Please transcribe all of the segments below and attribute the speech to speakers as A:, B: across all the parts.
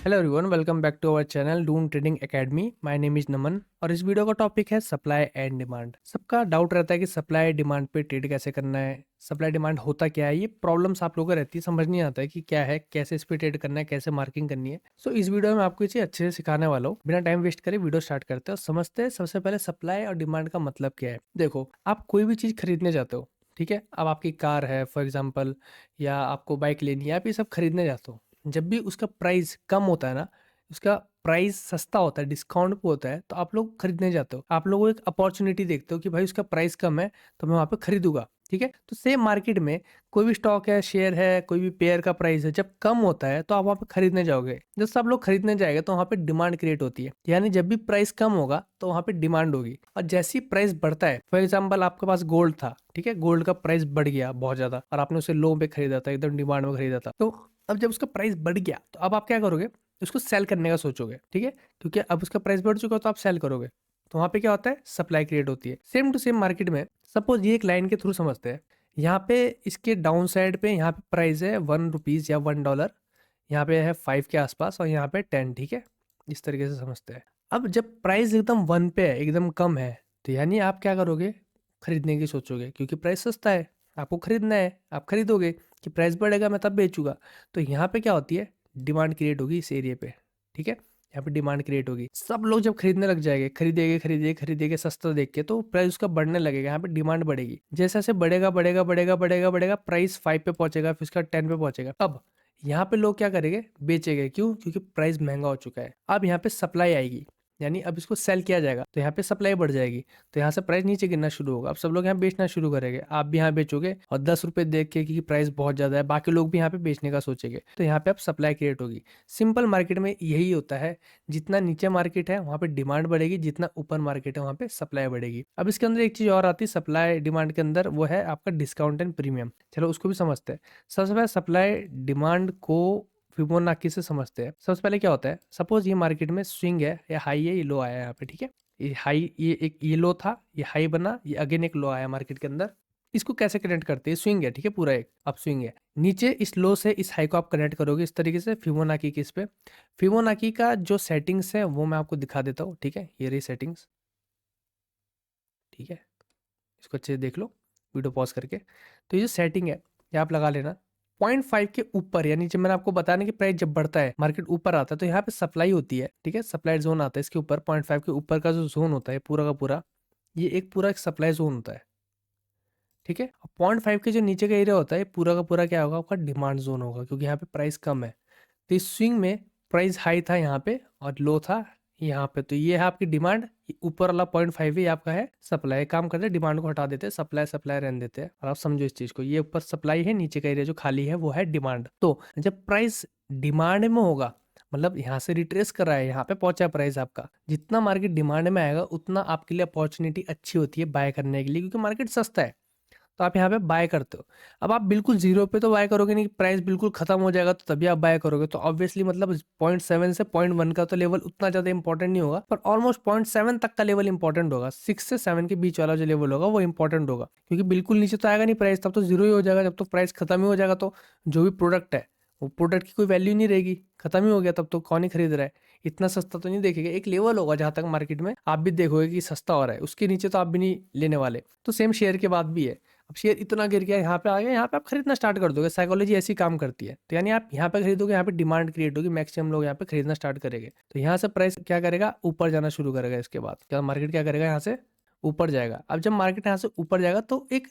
A: Hello everyone, welcome back to our channel Doon trading academy. My name is Naman और इस video का topic है supply and demand. सबका doubt रहता है कि सप्लाई डिमांड पे ट्रेड कैसे करना है, सप्लाई डिमांड होता क्या है। ये प्रॉब्लम्स आप लोगों को रहती है, समझ नहीं आता है कि क्या है, कैसे इस पे ट्रेड करना है, कैसे मार्किंग करनी है। सो इस वीडियो में आपको ये चीज़ अच्छे से सिखाने वाला हूँ। बिना टाइम वेस्ट करे वीडियो स्टार्ट करते हैं और समझते हैं सबसे पहले सप्लाई और डिमांड का मतलब क्या है। देखो, आप कोई भी चीज़ खरीदने जाते हो, ठीक है। अब आपकी कार है फॉर एग्जाम्पल, या आपको बाइक लेनी है, आप ये सब खरीदने जाते हो। जब भी उसका प्राइस कम होता है ना, उसका प्राइस सस्ता होता है, डिस्काउंट पे होता है, तो आप लोग खरीदने जाते हो। आप लोग एक अपॉर्चुनिटी देखते हो कि भाई उसका प्राइस कम है तो मैं वहां पे खरीदूंगा, ठीक है। तो सेम मार्केट में कोई भी स्टॉक है, शेयर है, कोई भी पेयर का प्राइस है, जब कम होता है तो आप वहां पे खरीदने जाओगे। जब सब लोग खरीदने जाएंगे तो वहां पे डिमांड क्रिएट होती है, यानी जब भी प्राइस कम होगा तो वहां पे डिमांड होगी। और जैसे ही प्राइस बढ़ता है, फॉर एग्जाम्पल आपके पास गोल्ड था, ठीक है, गोल्ड का प्राइस बढ़ गया बहुत ज्यादा और आपने उसे लो पे खरीदा था, एकदम डिमांड में खरीदा था। तो अब जब उसका प्राइस बढ़ गया तो अब आप क्या करोगे, उसको सेल करने का सोचोगे, ठीक है, क्योंकि अब उसका प्राइस बढ़ चुका तो आप सेल करोगे। तो वहां पे क्या होता है, सप्लाई क्रिएट होती है। सेम टू सेम मार्केट में सपोज ये एक लाइन के थ्रू समझते हैं। यहाँ पे इसके डाउन साइड पे यहाँ पे प्राइस है ₹1 या $1, यहाँ पे है 5 के आसपास और यहाँ पे 10, ठीक है। इस तरीके से समझते हैं। अब जब प्राइस एकदम 1 पे है, एकदम कम है, तो यानी आप क्या करोगे, खरीदने की सोचोगे, क्योंकि प्राइस सस्ता है, आपको खरीदना है, आप खरीदोगे कि प्राइस बढ़ेगा मैं तब बेचूंगा। तो यहाँ पे क्या होती है, डिमांड क्रिएट होगी इस एरिया पे, ठीक है। यहाँ पे डिमांड क्रिएट होगी, सब लोग जब खरीदने लग जाएंगे, खरीदेंगे खरीदेंगे खरीदेंगे सस्ता देख के, तो प्राइस उसका बढ़ने लगेगा, यहाँ पे डिमांड बढ़ेगी। जैसे जैसे बढ़ेगा बढ़ेगा बढ़ेगा बढ़ेगा बढ़ेगा, प्राइस 5 पे पहुंचेगा, फिर उसका 10 पे पहुंचेगा। अब यहाँ पे लोग क्या करेंगे, बेचेंगे। क्यों? क्योंकि प्राइस महंगा हो चुका है। अब यहाँ पे सप्लाई आएगी, यानी अब इसको सेल किया जाएगा, तो यहाँ पे सप्लाई बढ़ जाएगी, तो यहाँ से प्राइस नीचे गिरना शुरू होगा। अब सब लोग यहाँ बेचना शुरू करेंगे, आप भी यहाँ बेचोगे और ₹10 देख के, क्योंकि प्राइस बहुत ज्यादा है, बाकी लोग भी यहाँ पे बेचने का सोचेंगे, तो यहाँ पे अब सप्लाई क्रिएट होगी। सिंपल मार्केट में यही होता है, जितना नीचे मार्केट है वहाँ पे डिमांड बढ़ेगी, जितना ऊपर मार्केट है वहाँ पे सप्लाई बढ़ेगी। अब इसके अंदर एक चीज और आती है सप्लाई डिमांड के अंदर, वो है आपका डिस्काउंट एंड प्रीमियम। चलो उसको भी समझते हैं। सबसे पहले सप्लाई डिमांड को फिबोनाची से समझते हैं। सबसे पहले क्या होता है, सपोज ये मार्केट में स्विंग है, या हाई है, ये लो आया है यहाँ पे, ठीक है। ये हाई, ये एक ये लो था, ये हाई बना, ये अगेन एक लो आया मार्केट के अंदर। इसको कैसे कनेक्ट करते हैं, स्विंग है, ठीक है, पूरा एक अप स्विंग है। नीचे इस लो से इस हाई को आप कनेक्ट करोगे इस तरीके से फिबोनाची की। इस पे फिबोनाची का जो सेटिंग्स है वो मैं आपको दिखा देता हूँ, ठीक है। ये रही सेटिंग्स, ठीक है, इसको अच्छे से देख लो वीडियो पॉज करके। तो ये जो सेटिंग है ये आप लगा लेना 0.5 के ऊपर, यानी जब मैंने आपको बताया ना कि प्राइस जब बढ़ता है, मार्केट ऊपर आता है, तो यहाँ पे सप्लाई होती है, ठीक है। सप्लाई जोन आता है इसके ऊपर, 0.5 के ऊपर का जो जोन होता है पूरा का पूरा, ये एक पूरा एक सप्लाई जोन होता है, ठीक है। 0.5 के जो नीचे का एरिया होता है पूरा का पूरा क्या होगा, आपका डिमांड जोन होगा, क्योंकि यहाँ पे प्राइस कम है। तो इस स्विंग में प्राइस हाई था यहाँ पे और लो था यहाँ पे, तो ये है आपकी डिमांड। ऊपर वाला 0.5 ही आपका है सप्लाई। काम करते हैं, डिमांड को हटा देते हैं, सप्लाई सप्लाई रहने देते हैं, और आप समझो इस चीज को। ये ऊपर सप्लाई है, नीचे का एरिया जो खाली है वो है डिमांड। तो जब प्राइस डिमांड में होगा, मतलब यहाँ से रिट्रेस कर रहा है, यहाँ पे पहुंचा प्राइस आपका, जितना मार्केट डिमांड में आएगा उतना आपके लिए अपॉर्चुनिटी अच्छी होती है बाय करने के लिए, क्योंकि मार्केट सस्ता है, तो आप यहाँ पे बाय करते हो। अब आप बिल्कुल जीरो पे तो बाय करोगे नहीं, प्राइस बिल्कुल खत्म हो जाएगा तो तभी आप बाय करोगे। तो ऑब्वियसली मतलब 0.7 से 0.1 का तो लेवल उतना ज्यादा इंपॉर्टेंट नहीं होगा, पर ऑलमोस्ट 0.7 तक का लेवल इंपॉर्टेंट होगा। 6 से 7 के बीच वाला जो लेवल होगा वो इंपॉर्टेंट होगा, क्योंकि बिल्कुल नीचे तो आएगा नहीं प्राइस, तब तो जीरो ही हो जाएगा। जब तो प्राइस खत्म ही हो जाएगा तो जो भी प्रोडक्ट है वो प्रोडक्ट की कोई वैल्यू नहीं रहेगी, खत्म ही हो गया, तब तो कौन ही खरीद रहा है। इतना सस्ता तो नहीं देखेगा, एक लेवल होगा जहां तक मार्केट में आप भी देखोगे कि सस्ता हो रहा है, उसके नीचे तो आप भी नहीं लेने वाले। तो सेम शेयर के बाद भी है। अब शेयर इतना गिर गया, यहाँ पे आ गया, यहाँ पे आप खरीदना स्टार्ट कर दोगे। साइकोलॉजी ऐसी काम करती है। तो यानी आप यहाँ पे खरीदोगे, यहाँ पे डिमांड क्रिएट होगी, मैक्सिमम लोग यहाँ पे खरीदना स्टार्ट करेंगे, तो यहाँ से प्राइस क्या करेगा, ऊपर जाना शुरू करेगा। इसके बाद क्या मार्केट क्या करेगा, यहाँ से ऊपर जाएगा। अब जब मार्केट यहाँ से ऊपर जाएगा तो एक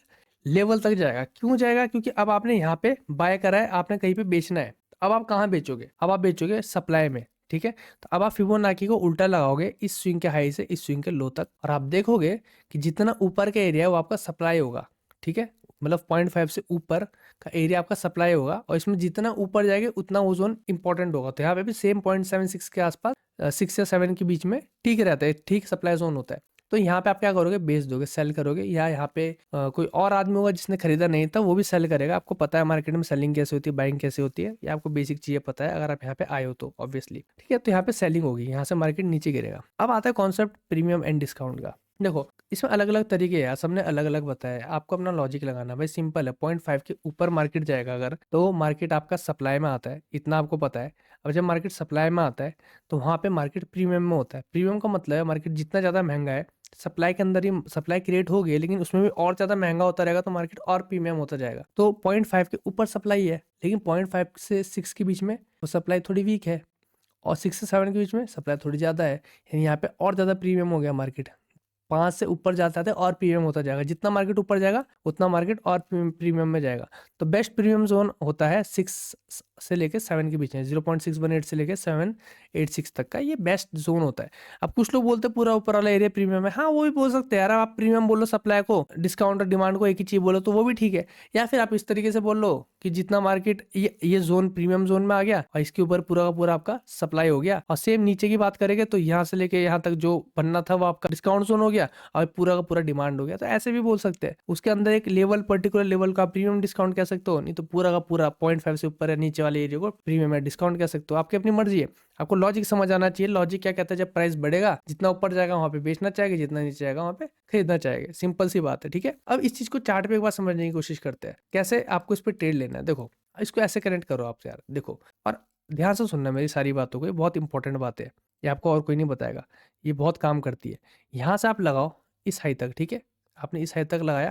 A: लेवल तक जाएगा। क्यों जाएगा? क्योंकि अब आपने यहाँ पे बाय करा है, आपने कहीं पे बेचना है। तो अब आप कहाँ बेचोगे? अब आप बेचोगे सप्लाई में, ठीक है। तो अब आप फिबोनाची को उल्टा लगाओगे इस स्विंग के हाई से इस स्विंग के लो तक, और आप देखोगे कि जितना ऊपर का एरिया है वो आपका सप्लाई होगा, ठीक है। मतलब 0.5 से ऊपर का एरिया आपका सप्लाई होगा, और इसमें जितना ऊपर जाएंगे उतना वो जोन इंपॉर्टेंट होगा। तो यहाँ पे भी सेम 0.76 के आसपास, 6 या 7 के बीच में ठीक रहता है, ठीक सप्लाई जोन होता है। तो यहाँ पे आप क्या करोगे, बेच दोगे, सेल करोगे। या यहाँ पे कोई और आदमी होगा जिसने खरीदा नहीं था, वो भी सेल करेगा। आपको पता है मार्केट में सेलिंग कैसे होती है, बाइंग कैसे होती है, ये आपको बेसिक चीजें पता है अगर आप यहाँ पे आए हो तो ऑब्वियसली, ठीक है। तो यहाँ पे सेलिंग होगी, यहाँ से मार्केट नीचे गिरेगा। अब आता है कॉन्सेप्ट प्रीमियम एंड डिस्काउंट का। देखो, इसमें अलग-अलग तरीके हैं यार, सबने अलग-अलग बताया है। आपको अपना लॉजिक लगाना है, भाई सिंपल है, 0.5 के ऊपर मार्केट जाएगा अगर, तो मार्केट आपका सप्लाई में आता है, इतना आपको पता है। अब जब मार्केट सप्लाई में आता है, तो वहाँ पे मार्केट प्रीमियम में होता है। प्रीमियम का मतलब है मार्केट जितना ज़्यादा महँगा है, सप्लाई के अंदर ही सप्लाई क्रिएट हो गई है, लेकिन उसमें भी और ज़्यादा महँगा होता रहेगा, तो मार्केट और प्रीमियम होता जाएगा। तो 0.5 के ऊपर सप्लाई है, लेकिन 0.5 से 6 के बीच में वो सप्लाई थोड़ी वीक है, और 6 से 7 के बीच में सप्लाई थोड़ी ज़्यादा है। यानी यहाँ पे और ज़्यादा प्रीमियम हो गया मार्केट। 5 से ऊपर जाते-जाते और प्रीमियम होता जाएगा। जितना मार्केट ऊपर जाएगा, उतना मार्केट और प्रीमियम में जाएगा। तो बेस्ट प्रीमियम ज़ोन होता है 6 से लेके 7 के बीच में, 0.618 से लेके 786 तक का, ये बेस्ट ज़ोन होता है। अब कुछ लोग बोलते हैं पूरा ऊपर वाला एरिया प्रीमियम है। हाँ, वो भी बोल सकते हैं यार, आप प्रीमियम बोलो सप्लाई को, डिस्काउंट और डिमांड को एक ही चीज़ बोलो, तो वो भी ठीक है। या फिर आप इस तरीके से बोल लो कि जितना मार्केट ये ज़ोन प्रीमियम ज़ोन में आ गया, और इसके ऊपर पूरा का पूरा आपका सप्लाई हो गया, और सेम नीचे की बात करेंगे तो यहाँ से लेके यहाँ तक जो बनना था वो आपका डिस्काउंट ज़ोन हो गया, और पूरा का पूरा डिमांड हो गया। तो ऐसे भी बोल सकते हैं। उसके अंदर एक लेवल, पर्टिकुलर लेवल का प्रीमियम डिस्काउंट कह सकते हो, नहीं तो पूरा का पूरा 0.5 से ऊपर या नीचे वाले एरिया को प्रीमियम या डिस्काउंट कह सकते हो। आपकी अपनी मर्जी है। आपको लॉजिक समझ आना चाहिए। लॉजिक क्या कहता है, जब प्राइस बढ़ेगा, जितना ऊपर जाएगा वहां पे बेचना चाहेगा, जितना नीचे जाएगा वहां पे खरीदना चाहेगा। सिंपल सी बात है, ठीक है। अब इस चीज को चार्ट पे एक बार समझने की कोशिश करते हैं, कैसे आपको इस पर ट्रेड लेना है। देखो, इसको ऐसे कनेक्ट करो आप यार, देखो, और ध्यान से सुनना मेरी सारी बातों को, ये बहुत इंपॉर्टेंट बात है, ये आपको और कोई नहीं बताएगा, ये बहुत काम करती है। यहाँ से आप लगाओ इस हाई तक, ठीक है। आपने इस हाई तक लगाया,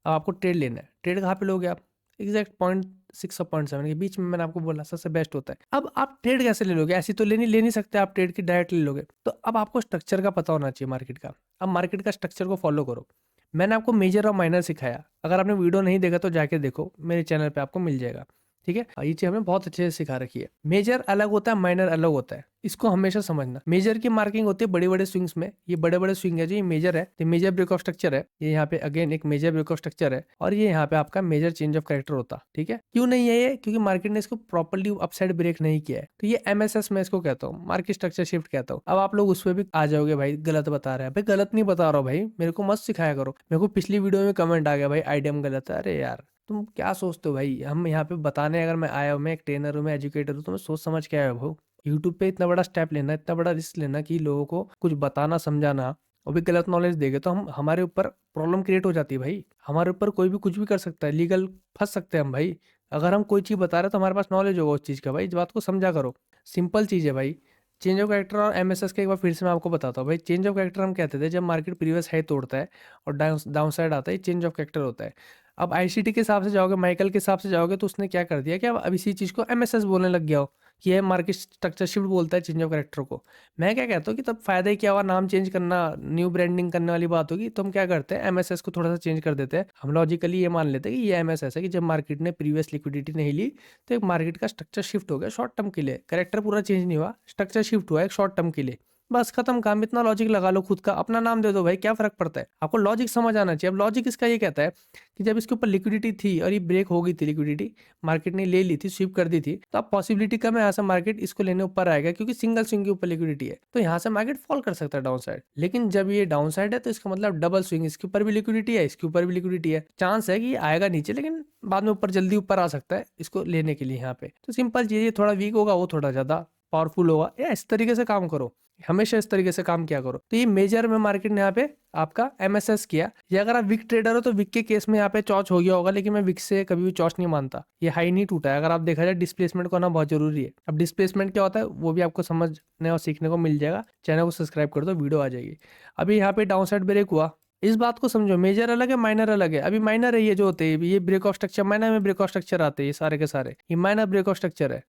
A: अब आपको ट्रेड लेना है। ट्रेड कहाँ पे लोगे आप? एग्जैक्ट 0.6 और 0.7 के बीच में, मैंने आपको बोला सबसे बेस्ट होता है। अब आप ट्रेड कैसे ले लोगे? ऐसी तो ले नहीं सकते आप ट्रेड की, डायरेक्ट ले लोगे। तो अब आपको स्ट्रक्चर का पता होना चाहिए मार्केट का। अब मार्केट का स्ट्रक्चर को फॉलो करो। मैंने आपको मेजर और माइनर सिखाया, अगर आपने वीडियो नहीं देखा तो जाके देखो, मेरे चैनल पे आपको मिल जाएगा, ठीक है। ये चीज हमें बहुत अच्छे से सिखा रखी है। मेजर अलग होता है, माइनर अलग होता है, इसको हमेशा समझना। मेजर की मार्किंग होती है बड़े बड़े स्विंग्स में, ये बड़े बड़े स्विंग है जो ये मेजर है, तो मेजर ब्रेक ऑफ स्ट्रक्चर है, ये यहाँ पे अगेन एक मेजर ब्रेक ऑफ स्ट्रक्चर है, और ये यहाँ पे आपका मेजर चेंज ऑफ कैरेक्टर होता, ठीक है। क्यों नहीं है ये? क्योंकि मार्केट ने इसको प्रॉपर्ली अपसाइड ब्रेक नहीं किया है। तो ये MSS मैं इसको कहता हूँ, मार्केट स्ट्रक्चर शिफ्ट कहता हूँ। अब आप लोग उस पर भी आ जाओगे, भाई गलत बता रहे हैं। भाई गलत नहीं बता रहा हूँ भाई, मेरे को मत सिखाया करो। मेरे को पिछली वीडियो में कमेंट आ गया, भाई आइडियम गलत है। अरे यार, तुम क्या सोचते हो भाई? हम यहाँ पे बताने अगर मैं आया हूँ, मैं एक ट्रेनर हूँ, मैं एजुकेटर हूँ, तो मैं सोच समझ के आया हूँ भाई। यूट्यूब पे इतना बड़ा स्टेप लेना, इतना बड़ा रिस्क लेना कि लोगों को कुछ बताना समझाना, और भी गलत नॉलेज देगे तो हम हमारे ऊपर प्रॉब्लम क्रिएट हो जाती है भाई। हमारे ऊपर कोई भी कुछ भी कर सकता है, लीगल फंस सकते हैं हम भाई। अगर हम कोई चीज़ बता रहे हैं तो हमारे पास नॉलेज होगा उस चीज़ का, भाई इस बात को समझा करो। सिंपल चीज़ है भाई। चेंज ऑफ कैरेक्टर और MSS के एक बार फिर से मैं आपको बताता हूँ भाई। चेंज ऑफ कैरेक्टर हम कहते थे जब मार्केट प्रीवियस हाई तोड़ता है और डाउन साइड आता है, चेंज ऑफ कैरेक्टर होता है। अब ICT के हिसाब से जाओगे, माइकल के हिसाब से जाओगे, तो उसने क्या कर दिया कि अब इसी चीज़ को MSS बोलने लग गया हो कि ये मार्केट स्ट्रक्चर शिफ्ट बोलता है चेंज ऑफ कैरेक्टर को। मैं क्या कहता हूँ कि तब फायदा ही क्या हुआ, नाम चेंज करना, न्यू ब्रांडिंग करने वाली बात होगी। तो हम क्या करते हैं, MSS को थोड़ा सा चेंज कर देते हैं। हम लॉजिकली ये मान लेते हैं कि ये MSS है कि जब मार्केट ने प्रीवियस लिक्विडिटी नहीं ली, तो एक मार्केट का स्ट्रक्चर शिफ्ट हो गया शॉर्ट टर्म के लिए। कैरेक्टर पूरा चेंज नहीं हुआ, स्ट्रक्चर शिफ्ट हुआ एक शॉर्ट टर्म के लिए। बस खत्म काम। इतना लॉजिक लगा लो खुद का, अपना नाम दे दो भाई, क्या फर्क पड़ता है? आपको लॉजिक समझ आना चाहिए। अब लॉजिक इसका ये कहता है कि जब इसके ऊपर लिक्विडिटी थी और ये ब्रेक हो गई थी, लिक्विडिटी मार्केट ने ले ली थी, स्वीप कर दी थी, तो अब पॉसिबिलिटी कम है यहाँ से मार्केट इसको लेने ऊपर आएगा, क्योंकि सिंगल स्विंग के ऊपर लिक्विडिटी है, तो यहाँ से मार्केट फॉल कर सकता है डाउन साइड। लेकिन जब ये डाउन साइड है तो इसका मतलब डबल स्विंग, इसके ऊपर भी लिक्विडिटी है, इसके ऊपर भी लिक्विडिटी है, चांस है कि ये आएगा नीचे, लेकिन बाद में ऊपर जल्दी ऊपर आ सकता है इसको लेने के लिए यहाँ पे। तो सिंपल चीज, ये थोड़ा वीक होगा, वो थोड़ा ज्यादा पावरफुल होगा, या इस तरीके से काम करो, हमेशा इस तरीके से काम किया करो। तो ये मेजर में मार्केट ने यहाँ पे आपका MSS किया। या अगर आप विक ट्रेडर हो तो विक के केस में यहाँ पे चॉच हो गया होगा, लेकिन मैं विक से कभी भी चॉच नहीं मानता। ये हाई नहीं टूटा है। अगर आप देखा जाए, डिस्प्लेसमेंट को ना बहुत जरूरी है। अब डिस्प्लेसमेंट क्या होता है वो भी आपको समझने और सीखने को मिल जाएगा। चैनल को सब्सक्राइब कर दो, वीडियो आ जाएगी। अभी यहाँ पे डाउन साइड ब्रेक हुआ, इस बात को समझो, मेजर अलग है, माइनर अलग है। अभी माइनर है ये जो होते हैं, ये ब्रेक ऑफ स्ट्रक्चर, माइनर में ब्रेक ऑफ स्ट्रक्चर आते हैं ये सारे के सारे। ये माइनर ब्रेक ऑफ स्ट्रक्चर है,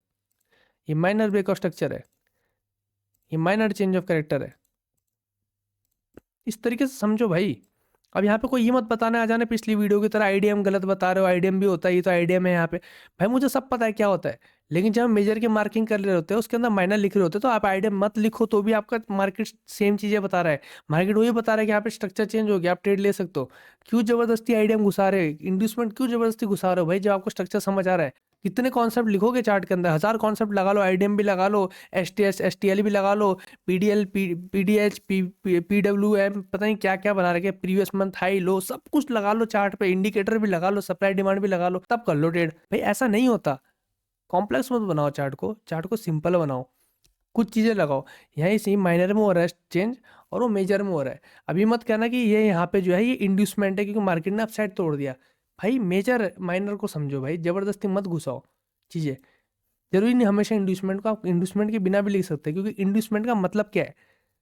A: ये माइनर ब्रेक ऑफ स्ट्रक्चर है, ये माइनर चेंज ऑफ कैरेक्टर है। इस तरीके से समझो भाई। अब यहाँ पे कोई ये मत बताने आ जाने पिछली वीडियो की तरह आईडीएम गलत बता रहे हो, आईडीएम भी होता है, ये तो आईडीएम है यहाँ पे। भाई मुझे सब पता है क्या होता है, लेकिन जब हम मेजर की मार्किंग कर रहे होते हैं, उसके अंदर माइनर लिख रहे होते हैं, तो आप आईडीएम मत लिखो, तो भी आपका मार्केट सेम चीजें बता रहा है। मार्केट वही बता रहा है कि यहाँ पे स्ट्रक्चर चेंज हो गया, आप ट्रेड ले सकते हो। क्यों जबरदस्ती आईडीएम घुसा रहे हो, इंड्यूसमेंट क्यों जबरदस्ती घुसा रहे हो भाई, जब आपको स्ट्रक्चर समझ आ रहा है? कितने कॉन्सेप्ट लिखोगे चार्ट के अंदर? 1000 कॉन्सेप्ट लगा लो, आईडीएम भी लगा लो, STL भी लगा लो, PDL PDH PWM, पता नहीं क्या क्या बना रखे, प्रीवियस मंथ हाई लो, सब कुछ लगा लो चार्ट पे, इंडिकेटर भी लगा लो, सप्लाई डिमांड भी लगा लो, तब कर लो ट्रेड। भाई ऐसा नहीं होता। कॉम्प्लेक्स मत बनाओ चार्ट को, चार्ट को सिंपल बनाओ, कुछ चीजें लगाओ। यहीं से माइनर में हो रहा है चेंज, और वो मेजर में हो रहा है। अभी मत कहना कि ये यहाँ पे जो है ये इंड्यूसमेंट है क्योंकि मार्केट ने अपसाइड तोड़ दिया। भाई मेजर माइनर को समझो भाई, जबरदस्ती मत घुसाओ चीजें। जरूरी नहीं हमेशा इंड्यूसमेंट को, आप इंड्यूसमेंट के बिना भी लिख सकते हैं, क्योंकि इंड्यूसमेंट का मतलब क्या है,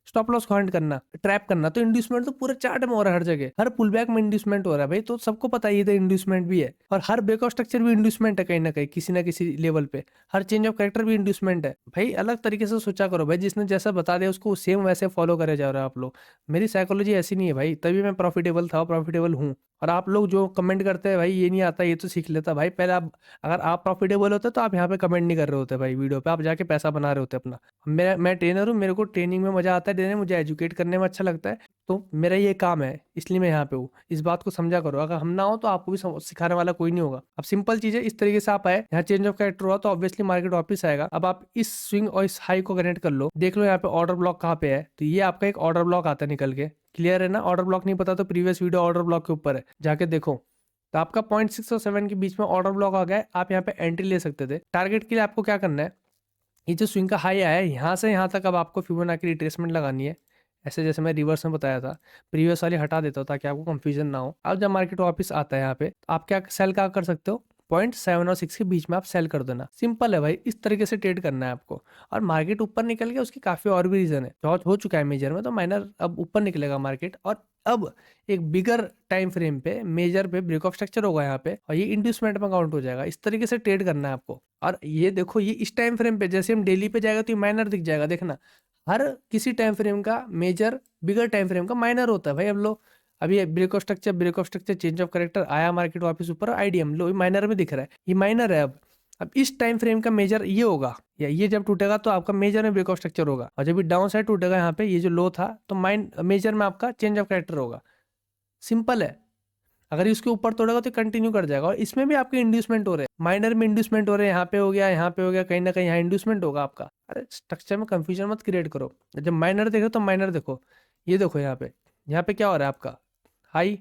A: स्टॉप लॉस को हंट करना, ट्रैप करना। तो इंड्यूसमेंट तो पूरे चार्ट में हो रहा है, हर जगह हर पुल बैक में इंड्यूसमेंट हो रहा है भाई, तो सबको पता ही है इंड्यूसमेंट भी है। और हर ब्रेकआउट स्ट्रक्चर भी इंड्यूसमेंट है कहीं ना कहीं, किसी ना किसी लेवल पे। हर चेंज ऑफ कैरेक्टर भी इंड्यूसमेंट है भाई। अलग तरीके से सोचा करो भाई, जिसने जैसा बता दिया उसको सेम वैसे फॉलो करे जा रहे हो आप लोग। मेरी साइकोलॉजी ऐसी नहीं है भाई, तभी मैं प्रॉफिटेबल था, प्रॉफिटेबल हूँ। और आप लोग जो कमेंट करते हैं भाई ये नहीं आता, ये तो सीख लेता भाई पहले आप। अगर आप प्रॉफिटेबल होते तो आप यहाँ पे कमेंट नहीं कर रहे होते भाई, वीडियो पे आप जाके पैसा बना रहे होते अपना। मैं ट्रेनर हूँ, मेरे को ट्रेनिंग में मजा आता है देने, मुझे एजुकेट करने में अच्छा लगता है, तो मेरा ये काम है, इसलिए मैं यहाँ पे हूँ। इस बात को समझा करो, अगर हम ना हो तो आपको भी सिखाने वाला कोई नहीं होगा। अब सिंपल चीज है, इस तरीके से आप आए यहाँ, चेंज ऑफ कैरेक्टर हुआ तो ऑब्वियसली मार्केट वापस आएगा। अब आप इस स्विंग और इस हाई को कनेक्ट कर लो, देख लो यहाँ पे ऑर्डर ब्लॉक कहाँ पे है, तो ये आपका एक ऑर्डर ब्लॉक आता है निकल के। क्लियर है ना? ऑर्डर ब्लॉक नहीं पता तो प्रीवियस वीडियो ऑर्डर ब्लॉक के ऊपर है, जाके देखो। तो आपका 0.6 और 7 के बीच में ऑर्डर ब्लॉक आ गया है, आप यहाँ पे एंट्री ले सकते थे। टारगेट के लिए आपको क्या करना है, ये जो स्विंग का हाई आया है यहाँ से यहाँ तक अब आपको फिबोनाची रिट्रेसमेंट लगानी है, ऐसे जैसे मैं रिवर्स में बताया था। प्रीवियस वाली हटा देता हूँ ताकि आपको कंफ्यूजन ना हो। अब जब मार्केट वापस आता है यहाँ पे, तो आप क्या सेल क्या कर सकते हो, 0.7 और 6 के बीच में आप सेल कर देना। सिंपल है भाई, इस तरीके से ट्रेड करना है आपको। और मार्केट ऊपर निकल गया, उसकी काफी और भी रीजन है, शॉर्ट हो चुका है मेजर में, तो माइनर अब ऊपर निकलेगा मार्केट। और अब एक बिगर टाइम फ्रेम पे मेजर पे ब्रेक ऑफ स्ट्रक्चर होगा यहाँ पे, और ये इंड्यूसमेंट में काउंट हो जाएगा। इस तरीके से ट्रेड करना है आपको। और ये देखो, ये इस टाइम फ्रेम पे जैसे हम डेली पे जाएगा तो ये माइनर दिख जाएगा, देखना। हर किसी टाइम फ्रेम का मेजर बिगर टाइम फ्रेम का माइनर होता है भाई। अब लो, अभी break of structure change of character आया मार्केट वापस ऊपर, आईडीएम लो माइनर में दिख रहा है, ये माइनर है। अब इस टाइम फ्रेम का मेजर ये होगा, या ये जब टूटेगा तो आपका मेजर में ब्रेक ऑफ स्ट्रक्चर होगा, और जब ये डाउन साइड टूटेगा यहाँ पे, ये जो लो था तो मेजर में आपका चेंज ऑफ करेक्टर होगा। सिंपल है। अगर इसके ऊपर तोड़ेगा तो कंटिन्यू कर जाएगा, और इसमें भी आपके इंड्यूसमेंट हो रहे हैं, माइनर में इंड्यूसमेंट हो रहे हैं, यहाँ पे हो गया, यहाँ पे हो गया, कहीं ना कहीं यहाँ इंड्यूसमेंट होगा आपका। अरे स्ट्रक्चर में कंफ्यूजन मत क्रिएट करो। जब माइनर देखो तो माइनर देखो, ये देखो यहाँ पे क्या हो रहा है आपका, high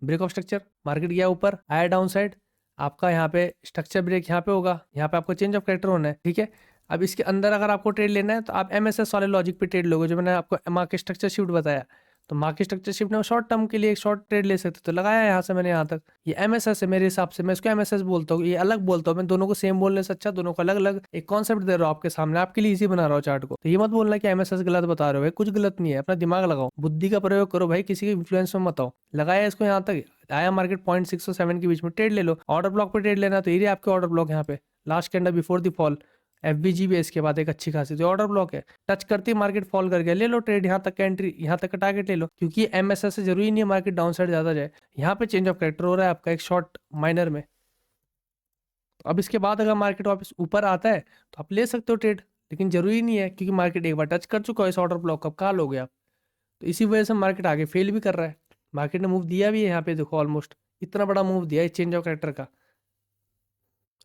A: break of structure, market गया ऊपर, आया डाउन साइड, आपका यहाँ पे स्ट्रक्चर ब्रेक यहाँ पे होगा, यहाँ पे आपको चेंज ऑफ कैरेक्टर होना है, ठीक है। अब इसके अंदर अगर आपको ट्रेड लेना है तो आप एमएसएस वाले लॉजिक पे ट्रेड लोगे, जो मैंने आपको मार्केट स्ट्रक्चर शिफ्ट बताया। तो मार्केट स्ट्रक्चर शिफ्ट में शॉर्ट टर्म के लिए एक शॉर्ट ट्रेड ले सकते, तो लगाया यहाँ से मैंने यहाँ तक। ये एमएसएस है मेरे हिसाब से, मैं इसको एमएसएस बोलता हूँ, ये अलग बोलता हूँ मैं, दोनों को सेम बोलने से अच्छा दोनों को अलग अलग एक कॉन्सेप्ट दे रहा हूँ आपके सामने, आपके लिए इजी बना रहा हूँ चार्ट को। तो ये मत बोलना कि एमएसएस गलत बता रहे हो भाई, कुछ गलत नहीं है, अपना दिमाग लगाओ, बुद्धि का प्रयोग करो भाई, किसी के इन्फ्लुएंस में मत आओ। लगाया इसको यहाँ तक, आया मार्केट 0.6 और 7 के बीच में, ट्रेड ले लो। ऑर्डर ब्लॉक पे ट्रेड लेना तो ये आपके ऑर्डर ब्लॉक यहाँ पे, last candle before the fall, FBG भी इसके बाद एक अच्छी खासी, तो ऑर्डर ब्लॉक है, टच करती मार्केट फॉल कर गया, ले लो ट्रेड, यहाँ तक का एंट्री, यहाँ तक का टारगेट ले लो, क्योंकि एमएसएस से जरूरी नहीं है मार्केट डाउन साइड ज्यादा जाए। यहाँ पे चेंज ऑफ कैरेक्टर हो रहा है आपका एक शॉर्ट माइनर में। तो अब इसके बाद अगर मार्केट वापस ऊपर आता है तो आप ले सकते हो ट्रेड, लेकिन जरूरी नहीं है, क्योंकि मार्केट एक बार टच कर चुका है इस ऑर्डर ब्लॉक, अब कहाँ लोगे आप। तो इसी वजह से मार्केट आगे फेल भी कर रहा है। मार्केट ने मूव दिया भी है यहाँ पे, देखो ऑलमोस्ट इतना बड़ा मूव दिया है चेंज ऑफ कैरेक्टर का,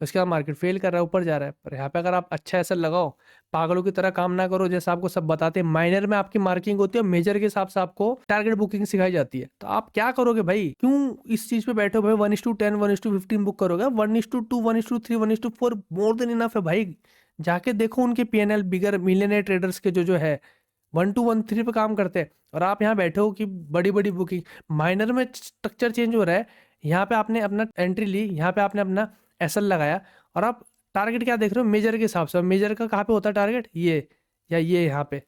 A: उसके बाद मार्केट फेल कर रहा है, ऊपर जा रहा है। पर यहाँ पे अगर आप अच्छा ऐसा लगाओ, पागलों की तरह काम ना करो, जैसे आपको सब बताते हैं माइनर में आपकी मार्किंग होती है, मेजर के हिसाब से आपको टारगेट बुकिंग सिखाई जाती है। तो आप क्या करोगे भाई, क्यों इस चीज पे बैठे हो भाई, 1:10 1:15 बुक करोगे, 1:2 1:3 1:4 मोर देन इनफ है भाई। जाके देखो उनके पीएनएल बिगर मिलियनेयर ट्रेडर्स के जो जो है 1:13 पे काम करते हैं, और आप यहाँ बैठे हो कि बड़ी बड़ी बुकिंग। माइनर में स्ट्रक्चर चेंज हो रहा है, यहाँ पे आपने अपना एंट्री ली, यहाँ पे आपने अपना एसएल लगाया, और आप टारगेट क्या देख रहे हो मेजर के हिसाब से। मेजर का कहाँ पे होता है टारगेट, ये या ये यहाँ पे।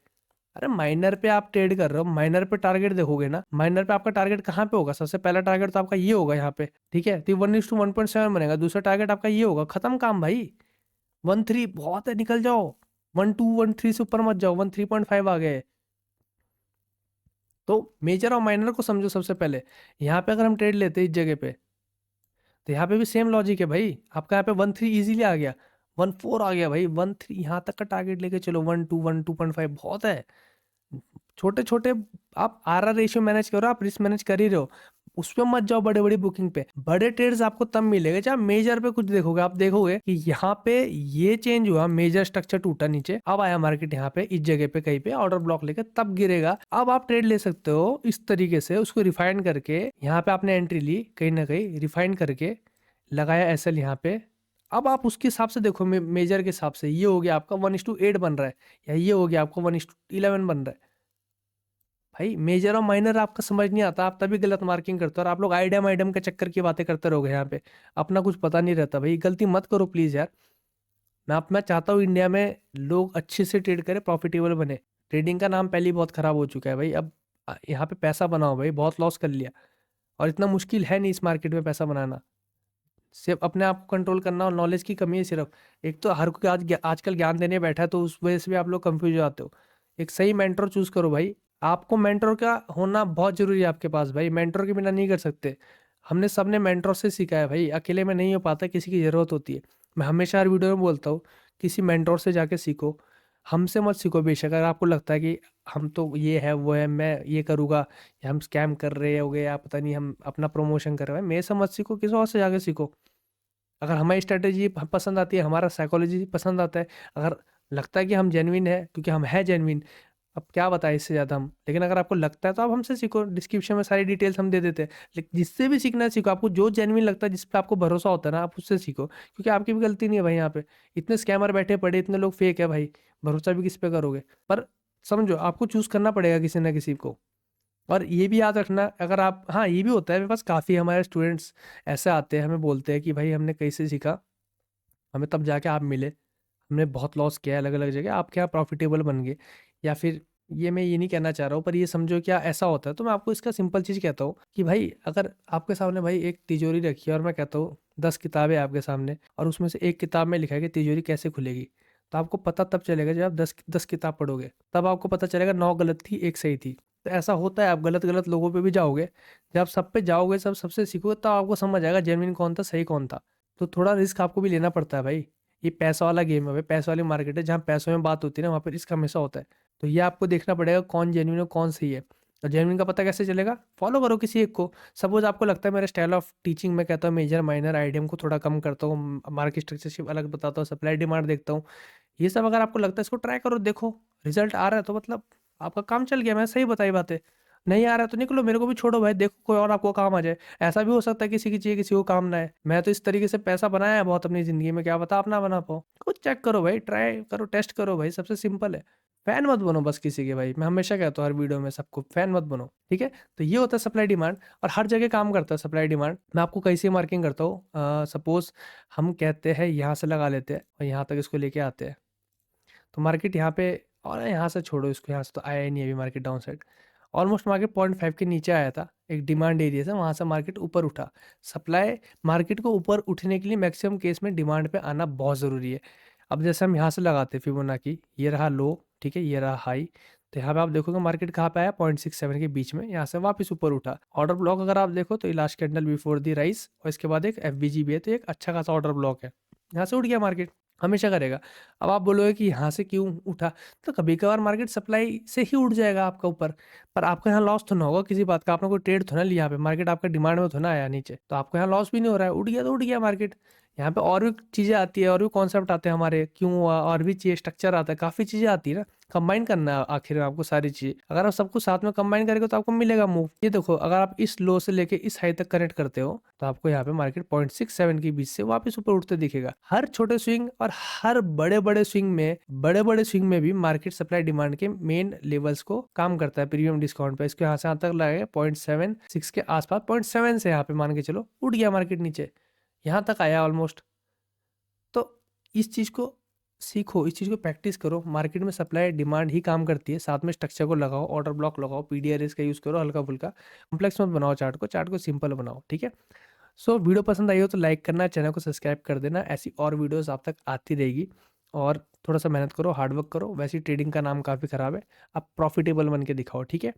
A: अरे माइनर पे आप ट्रेड कर रहे हो, माइनर पे टारगेट देखोगे ना, माइनर पे आपका टारगेट कहाँ पे होगा, सबसे पहला टारगेट तो आपका ये होगा यहाँ पे, ठीक है। तो 1:1.7 बनेगा, दूसरा टारगेट आपका ये होगा, खत्म काम भाई। 1:3 बहुत है, निकल जाओ, 1:2 1:3 से ऊपर मत जाओ, 1:3.5 आ गए। तो मेजर और माइनर को समझो सबसे पहले। यहाँ पे अगर हम ट्रेड लेते हैं इस जगह पे, तो यहाँ पे भी सेम लॉजिक है भाई, आपका यहाँ पे 1:3 इजीली आ गया, 1:4 आ गया भाई, 1:3 यहाँ तक का टारगेट लेके चलो, 1:2 1:2.5 बहुत है। छोटे छोटे आप आरआर रेशियो मैनेज करो, आप रिस्क मैनेज कर ही रहे हो, उस पर मत जाओ बड़े बड़ी बुकिंग पे। बड़े ट्रेड्स आपको तब मिलेगा जब मेजर पे कुछ देखोगे, आप देखोगे कि यहाँ पे ये चेंज हुआ, मेजर स्ट्रक्चर टूटा नीचे, अब आया मार्केट यहाँ पे इस जगह पे कहीं पे ऑर्डर ब्लॉक लेकर, तब गिरेगा। अब आप ट्रेड ले सकते हो इस तरीके से, उसको रिफाइन करके, यहाँ पे आपने एंट्री ली कहीं ना कहीं, रिफाइन करके लगाया एसएल यहाँ पे। अब आप उसके हिसाब से देखो, मेजर के हिसाब से ये हो गया आपका 1:8 बन रहा है, या ये हो गया आपका 1:11 बन रहा है। भाई मेजर और माइनर आपका समझ नहीं आता, आप तभी गलत मार्किंग करते हो, और आप लोग आइडियम आइडियम के चक्कर की बातें करते रहोगे यहाँ पे, अपना कुछ पता नहीं रहता। भाई गलती मत करो प्लीज़ यार। मैं चाहता हूँ इंडिया में लोग अच्छे से ट्रेड करें, प्रॉफिटेबल बने। ट्रेडिंग का नाम पहले ही बहुत खराब हो चुका है भाई। अब यहाँ पे पैसा बनाओ भाई, बहुत लॉस कर लिया, और इतना मुश्किल है नहीं इस मार्केट में पैसा बनाना। सिर्फ अपने आप को कंट्रोल करना, और नॉलेज की कमी है सिर्फ। एक तो हर कोई आजकल ज्ञान देने बैठा है, तो उस वजह से भी आप लोग कंफ्यूज हो जाते हो। एक सही मेंटर चूज करो भाई। आपको मेंटर का होना बहुत जरूरी है आपके पास भाई, मेंटर के बिना नहीं कर सकते। हमने सबने मेंटर से सीखा है भाई, अकेले में नहीं हो पाता, किसी की ज़रूरत होती है। मैं हमेशा हर वीडियो में बोलता हूँ, किसी मेंटर से जाके सीखो, हमसे मत सीखो। बेशक अगर आपको लगता है कि हम तो ये है वो है, मैं ये करूँगा, या हम स्कैम कर रहे हो गए, या पता नहीं हम अपना प्रमोशन कर रहे हैं, मेरे से मत सीखो, किसी और से जाके सीखो। अगर हमें स्ट्रेटेजी पसंद आती है, हमारा साइकोलॉजी पसंद आता है, अगर लगता है कि हम जेन्युइन है, क्योंकि हम है जेन्युइन, अब क्या बताएं इससे ज़्यादा हम। लेकिन अगर आपको लगता है तो आप हमसे सीखो, डिस्क्रिप्शन में सारी डिटेल्स हम दे देते हैं। लेकिन जिससे भी सीखना है सीखो, आपको जो जेन्युइन लगता है, जिस पे आपको भरोसा होता है ना, आप उससे सीखो, क्योंकि आपकी भी गलती नहीं है भाई। यहाँ पे इतने स्कैमर बैठे पड़े, इतने लोग फेक है भाई, भरोसा भी किस पे करोगे। पर समझो, आपको चूज करना पड़ेगा किसी ना किसी को। और ये भी याद रखना, अगर आप, हाँ ये भी होता है, मेरे पास काफ़ी हमारे स्टूडेंट्स ऐसे आते हैं, हमें बोलते हैं कि भाई हमने कैसे सीखा, हमें तब जाके आप मिले, हमने बहुत लॉस किया है अलग अलग जगह, आप क्या प्रॉफिटेबल बन गए। या फिर, ये मैं ये नहीं कहना चाह रहा हूँ, पर ये समझो क्या ऐसा होता है, तो मैं आपको इसका सिंपल चीज़ कहता हूँ कि भाई अगर आपके सामने भाई एक तिजोरी रखी है, और मैं कहता हूँ 10 किताबें आपके सामने, और उसमें से एक किताब में लिखा है कि तिजोरी कैसे खुलेगी, तो आपको पता तब चलेगा जब आप 10 किताब पढ़ोगे, तब आपको पता चलेगा 9 गलत थी, एक सही थी। तो ऐसा होता है, आप गलत गलत लोगों पे भी जाओगे, जब आप सब पे जाओगे, सब सबसे सीखोगे, तब आपको समझ आएगा जेन्युइन कौन था, सही कौन था। तो थोड़ा रिस्क आपको भी लेना पड़ता है भाई। ये पैसा वाला गेम है भाई, पैसा वाली मार्केट है, जहाँ पैसों में बात होती है ना, वहाँ पर रिस्क हमेशा होता है। तो ये आपको देखना पड़ेगा कौन जेन्युइन है, कौन सही है। और जेन्युइन का पता कैसे चलेगा, फॉलो करो किसी एक को। सपोज आपको लगता है मेरा स्टाइल ऑफ टीचिंग, मैं कहता हूँ मेजर माइनर आइडियम को थोड़ा कम करता हूँ, मार्केट स्ट्रक्चरशिप अलग बताता हूँ, सप्लाई डिमांड देखता हूँ, ये सब अगर आपको लगता है, इसको ट्राई करो, देखो रिजल्ट आ रहा है तो मतलब आपका काम चल गया। मैं सही बताई बातें, नहीं आ रहा है तो निकलो, मेरे को भी छोड़ो भाई, देखो कोई और आपको काम आ जाए। ऐसा भी हो सकता है किसी की चाहिए, किसी को काम ना है। मैं तो इस तरीके से पैसा बनाया है बहुत अपनी जिंदगी में, क्या पता आप ना बना पाओ। कुछ चेक करो भाई, ट्राई करो, टेस्ट करो भाई, सबसे सिंपल है। फैन मत बनो बस किसी के भाई, मैं हमेशा कहता हूँ हर वीडियो में सबको, फैन मत बनो, ठीक है। तो ये होता है सप्लाई डिमांड, और हर जगह काम करता है सप्लाई डिमांड। मैं आपको कैसे मार्किंग करता हूँ, सपोज हम कहते हैं यहाँ से लगा लेते हैं, और यहाँ तक इसको लेके आते हैं, तो मार्केट यहाँ पे, और यहाँ से छोड़ो इसको, यहाँ से तो आया ही नहीं अभी market down side. Almost market 0.5 के नीचे आया था एक डिमांड एरिया से, वहाँ से मार्केट ऊपर उठा। सप्लाई मार्केट को ऊपर उठने के लिए मैक्सिमम केस में डिमांड पे आना बहुत ज़रूरी है। अब जैसे हम यहाँ से लगाते हैं फिबोनाची, ये रहा लो, ठीक है, ये रहा हाई, तो यहाँ पे आप देखोगे मार्केट कहाँ पे आया, 0.67 के बीच में, यहाँ से वापस ऊपर उठा। ऑर्डर ब्लॉक अगर आप देखो तो last candle before the rice, और इसके बाद एक एफबीजी भी है, तो एक अच्छा खासा ऑर्डर ब्लॉक है, यहाँ से उठ गया मार्केट, हमेशा करेगा। अब आप बोलोगे कि यहाँ से क्यों उठा, तो कभी कभार मार्केट सप्लाई से ही उठ जाएगा आपका ऊपर, पर आपका यहाँ लॉस तो ना होगा किसी बात का, आपने कोई ट्रेड तो ना लिया, यहाँ पे मार्केट आपका डिमांड में तो ना आया नीचे, तो आपको यहाँ लॉस भी नहीं हो रहा है, उठ गया तो उठ गया मार्केट। यहाँ पे और भी चीज़ें आती है, और भी कॉन्सेप्ट आते हैं हमारे, क्यों हुआ, और भी चीज़ स्ट्रक्चर आता है, काफ़ी चीज़ें आती है ना, कंबाइन करना है आखिर में आपको सारी चीज़ें। अगर आप सबको साथ में कंबाइन करेंगे तो आपको मिलेगा मूव। ये देखो, अगर आप इस लो से लेके इस हाई तक कनेक्ट करते हो, तो आपको यहाँ पे मार्केट 0.67 के बीच से वापस ऊपर उठते दिखेगा। हर छोटे स्विंग और हर बड़े बड़े स्विंग में भी मार्केट सप्लाई डिमांड के मेन लेवल्स को काम करता है प्रीमियम डिस्काउंट पे। इसको यहाँ से यहाँ तक लगाएगा 0.76 के आसपास, 0.7 से यहाँ पे मान के चलो उठ गया मार्केट नीचे, यहाँ तक आया ऑलमोस्ट। तो इस चीज़ को सीखो, इस चीज़ को प्रैक्टिस करो। मार्केट में सप्लाई डिमांड ही काम करती है, साथ में स्ट्रक्चर को लगाओ, ऑर्डर ब्लॉक लगाओ, पीडीआरएस का यूज़ करो, हल्का फुल्का, कॉम्प्लेक्स मत बनाओ चार्ट को सिंपल बनाओ, ठीक है। सो वीडियो पसंद आई हो तो लाइक करना, चैनल को सब्सक्राइब कर देना, ऐसी और वीडियोस आप तक आती रहेगी। और थोड़ा सा मेहनत करो, हार्डवर्क करो, वैसे ही ट्रेडिंग का नाम काफ़ी ख़राब है, आप प्रॉफिटेबल बन के दिखाओ, ठीक है।